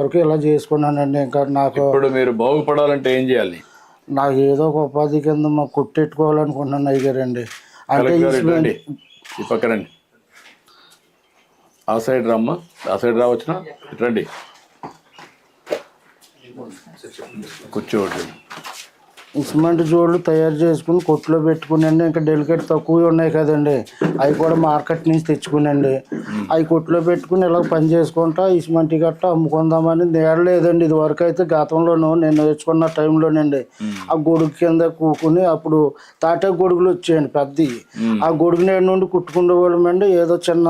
వరకు ఇలా చేసుకున్నానండి. ఇంకా నాకు ఇప్పుడు మీరు బాగుపడాలంటే ఏం చేయాలి? నాకు ఏదో ఒక ఉపాధి కింద మాకు కొట్టెట్టుకోవాలనుకుంటున్నాను అయ్యారండి. అంటే ఈ పక్కనండి, ఆ సైడ్ రమ్మా, ఆ సైడ్ రావచ్చునా, రండి కూర్చోండి. సిమెంట్ జోళ్ళు తయారు చేసుకుని కొట్లో పెట్టుకునండి. ఇంకా డెలికేట్ తక్కువ ఉన్నాయి కదండి, అవి కూడా మార్కెట్ నుంచి తెచ్చుకునండి. అవి కొట్లో పెట్టుకుని ఇలా పని చేసుకుంటా ఈ సిమెంట్ గట్ట అమ్ముకుందామని నేడలేదండి. ఇది వరకు అయితే గతంలోనూ నేను నేర్చుకున్న టైంలోనండి ఆ గొడుగు కింద కూకుని అప్పుడు తాటే గొడుగులు వచ్చాయండి పెద్దవి. ఆ గొడుగు నేడు నుండి కుట్టుకునే వాళ్ళమండి. ఏదో చిన్న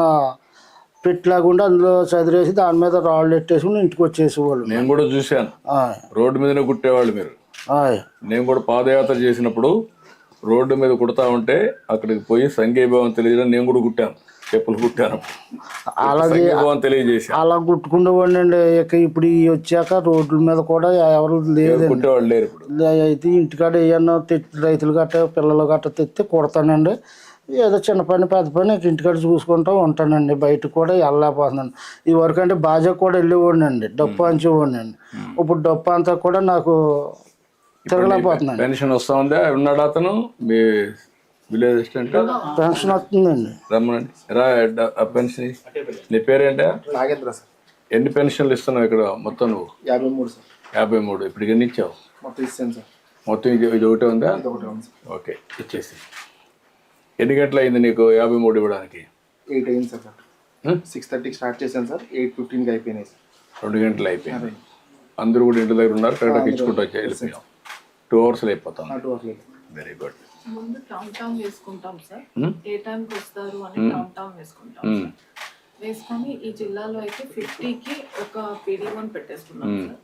పెట్టిలాగుండి అందులో చదిరేసి దాని మీద రాళ్ళు ఎట్టేసుకుని ఇంటికి వచ్చేసేవాళ్ళు. నేను కూడా చూశాను, రోడ్డు మీదనే కుట్టేవాళ్ళు మీరు. నేను కూడా పాదయాత్ర చేసినప్పుడు రోడ్డు మీద కుడతా ఉంటే అక్కడికి పోయి సంఘీభావం తెలియజేయడం నేను కూడా కుట్టాను, చెప్పులు కుట్టాను, అలాగే తెలియజేసి అలా కుట్టుకుండేవాడిని. ఇక ఇప్పుడు వచ్చాక రోడ్ల మీద కూడా ఎవరు లేదు, కుట్టేవాళ్ళు లేరు. ఇప్పుడు అయితే ఇంటికాడ ఏమన్నా రైతులు గట్ట పిల్లలు గట్ట తెస్తే కుడతానండి. ఏదో చిన్న పని పెద్ద పని ఇంటికాడ చూసుకుంటూ ఉంటానండి. బయటకు కూడా వెళ్ళలేకపోతున్నాను. ఈ వరకు అంటే బాజా కూడా వెళ్ళేవాడిని అండి, డప్పు అంచేవాడిని అండి. ఇప్పుడు డప్పు అంతా కూడా నాకు తిరగలేకపోతున్నాను. పెన్షన్ వస్తా ఉందా? ఉన్నాడు అతను మీ విలేజ్ అసిస్టెంట్? పెన్షన్ వస్తుందండి. రమ్మనండి, రా పెన్షన్. నీ పేరేంటా? నాగేంద్ర సార్. ఎన్ని పెన్షన్లు ఇస్తున్నావు ఇక్కడ మొత్తం నువ్వు? 53 సార్. 53. ఇప్పుడు ఎన్ని ఇచ్చావు? మొత్తం ఇస్తాను సార్. మొత్తం ఇది ఒకటే ఉందా? ఓకే, ఇచ్చేసి. ఎన్ని గంటలు అయింది నీకు 53 ఇవ్వడానికి? 8 అయింది సార్. 6:30కి స్టార్ట్ చేశాను సార్, 8:15కి అయిపోయినాయి సార్. 2 గంటలు అయిపోయింది. అందరూ కూడా ఇంటి దగ్గర ఉన్నారు, కరెక్ట్గా ఇచ్చుకుంటూ వచ్చి వెళ్ళిపోయాం. 2 అవర్స్లో అయిపోతాం. Very good. ముందు కౌంట్ డౌన్ వేసుకుంటాం సార్, ఏ టైంకి వస్తారు అని కౌంట్ డౌన్ వేసుకుంటాం. వేసుకొని ఈ జిల్లాలో అయితే 50కి ఒక PD1 పెట్టేసుకున్నాం సార్.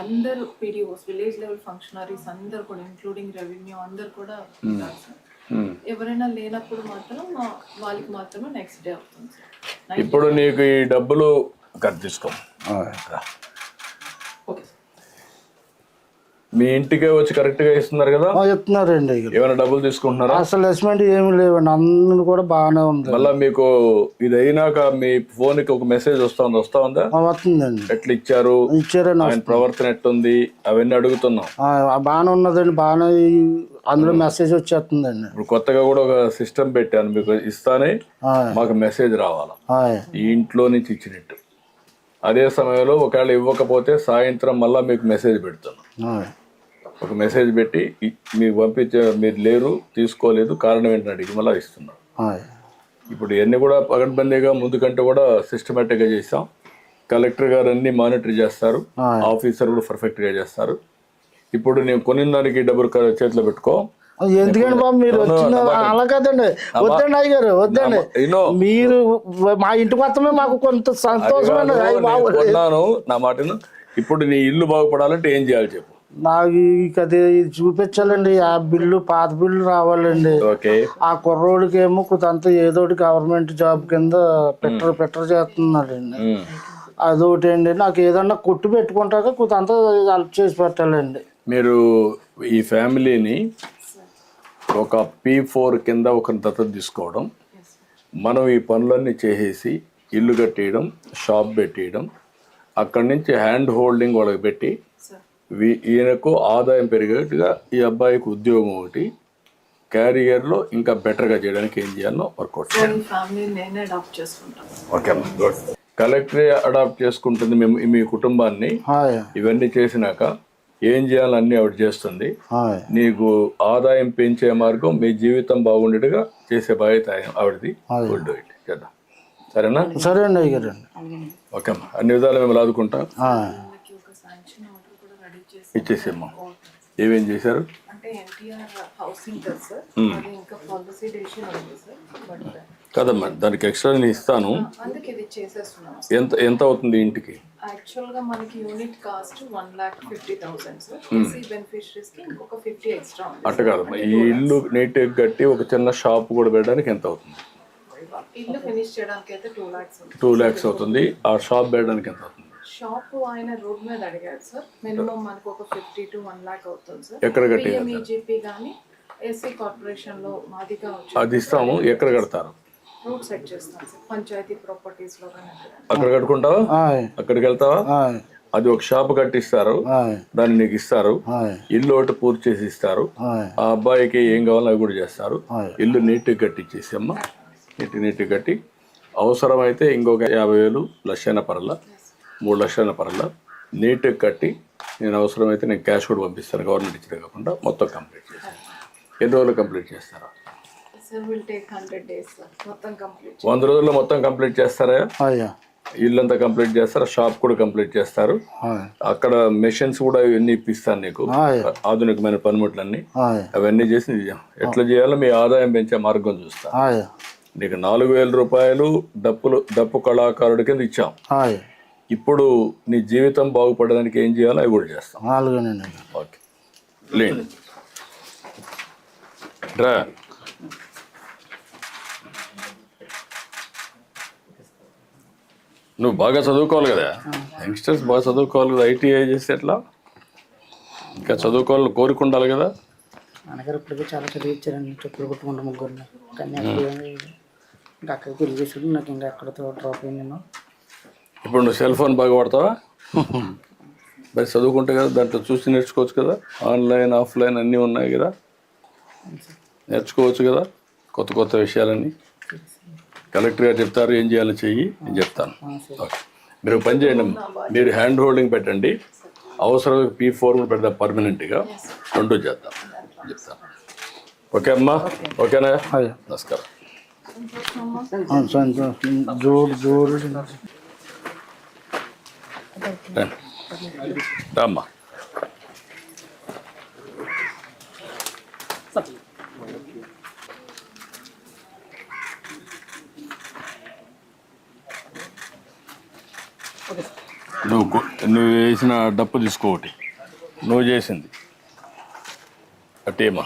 అందరు PDOs, విలేజ్ లెవెల్ ఫంక్షనరీస్ అందరు కూడా ఇంక్లూడింగ్ రెవెన్యూ అందరు కూడా ఉంటారు సార్. ఎవరైనా లేనప్పుడు మాత్రం వాళ్ళకి మాత్రమే నెక్స్ట్ డే అవుతుంది సార్. ఇప్పుడు నీకు ఈ డబ్బులు తీసుకో, మీ ఇంటికే వచ్చి కరెక్ట్ గా ఇస్తున్నారు కదా? చెప్తున్నారండి. ఏమైనా డబ్బులు తీసుకుంటున్నారా? అసలు అసెస్మెంట్ ఏమి లేవండి, అందరూ కూడా బాగానే ఉంది. మళ్ళీ మీకు ఇది అయినాక మీ ఫోన్ కి ఒక మెసేజ్ వస్తా ఉందా? వస్తుందండి. ఎట్లా ఇచ్చారు, ఆయన ప్రవర్తన ఎట్టుంది అవన్నీ అడుగుతున్నాం. బాగానే ఉన్నదండి, బాగానే అందులో మెసేజ్ వచ్చేస్తుందండి. ఇప్పుడు కొత్తగా కూడా ఒక సిస్టమ్ పెట్టాను, మీకు ఇస్తానే మాకు మెసేజ్ రావాలా ఈ ఇంట్లో నుంచి ఇచ్చినట్టు. అదే సమయంలో ఒకవేళ ఇవ్వకపోతే సాయంత్రం మళ్ళీ మీకు మెసేజ్ పెడుతున్నాం. ఒక మెసేజ్ పెట్టి మీకు పంపించే, మీరు లేరు, తీసుకోలేదు, కారణం ఏంటంటే అడిగి మళ్ళీ ఇస్తున్నాం. ఇప్పుడు ఇవన్నీ కూడా పగడ్బందీగా ముందు కంటే కూడా సిస్టమేటిక్గా చేస్తాం. కలెక్టర్ గారు అన్ని మానిటర్ చేస్తారు, ఆఫీసర్ కూడా పర్ఫెక్ట్గా చేస్తారు. ఇప్పుడు నేను కొనిన దానికి డబ్బులు చేతిలో పెట్టుకో. ఎందుకండి బాబు మీరు వచ్చిన అలా కదండి, వద్దండి అయ్యారు, వద్దండి. మీరు మా ఇంటి మొత్తమే మాకు కొంత సంతోషం. నా మాటను. ఇప్పుడు నీ ఇల్లు బాగుపడాలంటే ఏం చేయాలి చెప్పు? నాకు అది చూపించాలండి. ఆ బిల్లు, పాత బిల్లు రావాలండి. ఆ కుర్రోడికి ఏమో కొంత ఏదో గవర్నమెంట్ జాబ్ కింద పెట్టర్ చేస్తున్నాడండి. అదొకటి అండి. నాకు ఏదన్నా కొట్టు పెట్టుకుంటాక కొంత హెల్ప్ చేసి పెట్టాలండి. మీరు ఈ ఫ్యామిలీని ఒక P4 కింద ఒక దత్తత తీసుకోవడం, మనం ఈ పనులన్నీ చేసేసి ఇల్లు కట్టేయడం, షాప్ పెట్టేయడం, అక్కడి నుంచి హ్యాండ్ హోల్డింగ్ వాళ్ళకి పెట్టి ఈయనకు ఆదాయం పెరిగేట్టుగా ఈ అబ్బాయికి ఉద్యోగం ఒకటి, క్యారియర్లో ఇంకా బెటర్గా చేయడానికి ఏం చేయాలో వర్కౌట్ చేయాలి. Okay, good. కలెక్టరే అడాప్ట్ చేసుకుంటుంది మీ కుటుంబాన్ని. ఇవన్నీ చేసినాక ఏం చేయాలన్నీ ఆవిడ చేస్తుంది. నీకు ఆదాయం పెంచే మార్గం, మీ జీవితం బాగుండేట్టుగా చేసే బాధ్యత ఆవిడది. గుడ్, చేద్దాం. సరేనా? సరే అండి అయ్యారు. ఓకే అమ్మా, అన్ని విధాలు మేము ఆదుకుంటాం. ఇచ్చేసేమ్మా. ఏమేం చేశారు? కదమ్మా, దానికి ఎక్స్ట్రా నేను ఇస్తాను. ఎంత అవుతుంది ఇంటికి? యాక్చువల్గా మనకి యూనిట్ కాస్ట్ 1,50,000 సార్. బెనిఫిషరీస్ కి ఇంకొక 50 ఎక్స్ట్రా ఉంది. అట్ట కాదమ్మా, ఈ ఇల్లు నీట్గా కట్టి ఒక చిన్న షాప్ కూడా పెట్టడానికి ఎంత అవుతుంది? ఇల్లు ఫినిష్ చేయడానికి అయితే 2 lakhs. 2 lakhs అవుతుంది. ఆ షాప్ పెట్టడానికి ఎంత అవుతుంది? షాప్ ఆయన రోడ్ మీద అడిగారు సార్. మినిమం మనకు ఒక 50 to 1 lakh అవుతుంది సార్. ఎక్కడ కట్టి? PMEGP కానీ ఎస్సీ కార్పొరేషన్ లో మాదిగా అది ఇస్తాము. ఎక్కడ కడతారు? రూట్ సెట్ చేస్తాం సార్, పంచాయతీ ప్రాపర్టీస్ లో. అక్కడ కట్టుకుంటావా? అక్కడికి వెళ్తావా? అది ఒక షాప్ కట్టిస్తారు, ఆయ్, దాన్ని నీకు ఇస్తారు, ఆయ్, ఇల్లు ఒకటి పూర్తి చేసి ఇస్తారు, ఆయ్, ఆ అబ్బాయికి ఏం కావాలో అవి కూడా చేస్తారు. ఆయ్. ఇల్లు నీట్గా కట్టించేసి అమ్మ, నీట్గా కట్టి అవసరమైతే ఇంకొక 50,000 లక్షైన పరల 3 లక్షల పరల నీట్గా కట్టి నేను అవసరమైతే నేను క్యాష్ కూడా పంపిస్తాను, గవర్నమెంట్ ఇచ్చిన కాకుండా మొత్తం కంప్లీట్ చేస్తాను. ఎన్ని రోజులు కంప్లీట్ చేస్తారా? Sir will take 100 days sir మొత్తం కంప్లీట్. 100 రోజుల్లో మొత్తం కంప్లీట్ చేస్తారా? అయ్యా, ఇల్లంతా కంప్లీట్ చేస్తారు, షాప్ కూడా కంప్లీట్ చేస్తారు, ఆయ్, అక్కడ మెషిన్స్ కూడా ఇవన్నీ ఇప్పిస్తాను నీకు, ఆయ్, ఆధునికమైన పనిముట్లన్నీ ఆయ్, అవన్నీ చేసి ఎట్లా చేయాలో మీ ఆదాయం పెంచే మార్గం చూస్తా. ఆయ్, నీకు 4,000 రూపాయలు డప్పు కళాకారుడి కింద ఇచ్చాం. ఆయ్, ఇప్పుడు నీ జీవితం బాగుపడడానికి ఏం చేయాలో అవి కూడా చేస్తాం. అలాగేనండి. ఓకే, లేండి రా. నువ్వు బాగా చదువుకోవాలి కదా, యంగ్స్టర్స్ బాగా చదువుకోవాలి కదా, ఐటీఐ చేస్తే ఎట్లా? ఇంకా చదువుకోవాలని కోరుకుండాలి కదా. నాన్నగారు ఇప్పటికే చాలా చదివించారండి, చెప్పులు కొట్టుకుంటూ ముగ్గురిని. కానీ ఇంకా అక్కడికి పెళ్లి చేసాడు, నాకు ఇంకా అక్కడితో డ్రాప్ అయింది నేను. ఇప్పుడు నువ్వు సెల్ ఫోన్ బాగా వాడతావా? మరి చదువుకుంటే కదా దాంట్లో చూసి నేర్చుకోవచ్చు కదా, ఆన్లైన్ ఆఫ్లైన్ అన్నీ ఉన్నాయి కదా, నేర్చుకోవచ్చు కదా కొత్త కొత్త విషయాలన్నీ. కలెక్టర్ గారు చెప్తారు ఏం చేయాలో చెయ్యి, నేను చెప్తాను. ఓకే, మీరు ఒక పని చేయండి, మీరు హ్యాండ్ హోల్డింగ్ పెట్టండి, అవసరం P4 కూడా పెడదాం పర్మనెంట్గా, 2 చేద్దాం చెప్తాను. ఓకే అమ్మా, ఓకేనా? అయ్యా, నమస్కారం. సంతోషం. జోడు రామ్మా. నువ్వు వేసిన డప్పు తీసుకోటి, నువ్వు చేసింది అట్టేమా.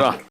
రా.